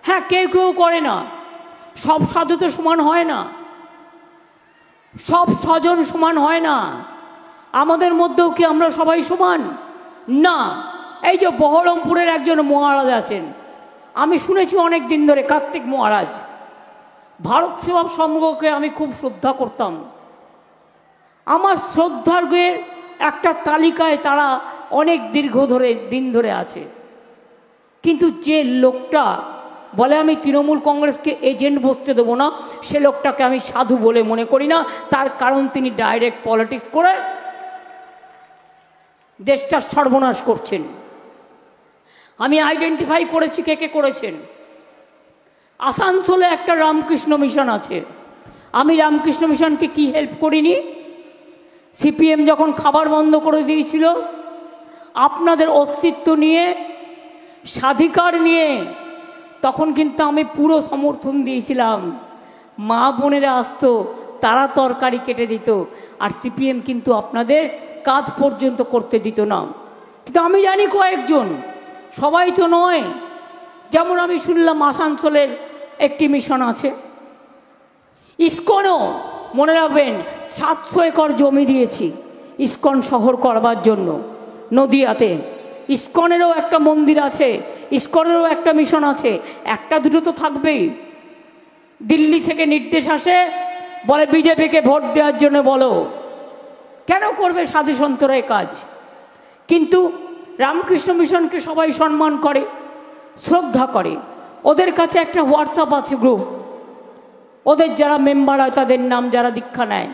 হ্যাঁ, কেউ কেউ করে না, সব সাধু তো সমান হয় না, সব স্বজন সমান হয় না। আমাদের মধ্যেও কি আমরা সবাই সমান? না। এই যে বহরমপুরের একজন মহারাজ আছেন, আমি শুনেছি অনেক দিন ধরে, কার্তিক মহারাজ। ভারত সেবা সংঘকে আমি খুব শ্রদ্ধা করতাম। আমার শ্রদ্ধার্ঘের একটা তালিকায় তারা অনেক দিন ধরে আছে। কিন্তু যে লোকটা বলে আমি তৃণমূল কংগ্রেসকে এজেন্ট বসতে দেবো না, সে লোকটাকে আমি সাধু বলে মনে করি না। তার কারণ তিনি ডাইরেক্ট পলিটিক্স করে দেশটার সর্বনাশ করছেন। আমি আইডেন্টিফাই করেছি কে কে করেছেন। আসানসোলে একটা রামকৃষ্ণ মিশন আছে। আমি রামকৃষ্ণ মিশনকে কি হেল্প করিনি? সিপিএম যখন খাবার বন্ধ করে দিয়েছিল, আপনাদের অস্তিত্ব নিয়ে, স্বাধিকার নিয়ে, তখন কিন্তু আমি পুরো সমর্থন দিয়েছিলাম। মা বোনেরা আসতো, তারা তরকারি কেটে দিত, আর সিপিএম কিন্তু আপনাদের কাজ পর্যন্ত করতে দিত না। কিন্তু আমি জানি কয়েকজন, সবাই তো নয়। যেমন আমি শুনলাম আসানসোলের একটি মিশন আছে। ইসকনও মনে রাখবেন 700 একর জমি দিয়েছি ইসকন শহর করবার জন্য নদিয়াতে। ইসকনেরও একটা মন্দির আছে, ইসকনেরও একটা মিশন আছে। একটা দুটো তো থাকবেই। দিল্লি থেকে নির্দেশ আসে, বলে বিজেপিকে ভোট দেওয়ার জন্য বলো। কেন করবে সাধু সন্তরা এই কাজ? কিন্তু রামকৃষ্ণ মিশনকে সবাই সম্মান করে, শ্রদ্ধা করে। ওদের কাছে একটা হোয়াটসঅ্যাপ আছে গ্রুপ, ওদের যারা মেম্বার হয় তাদের নাম যারা দীক্ষা নেয়,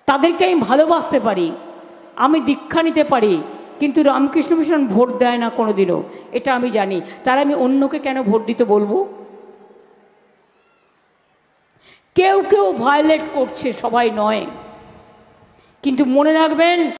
তাদেরকে আমি ভালোবাসতে পারি, আমি দীক্ষা নিতে পারি, কিন্তু রামকৃষ্ণ মিশন ভোট দেয় না কোনোদিনও, এটা আমি জানি। তারা আমি অন্যকে কেন ভোট দিতে বলবো? কেউ কেউ ভায়োলেট করছে, সবাই নয়। কিন্তু মনে রাখবেন,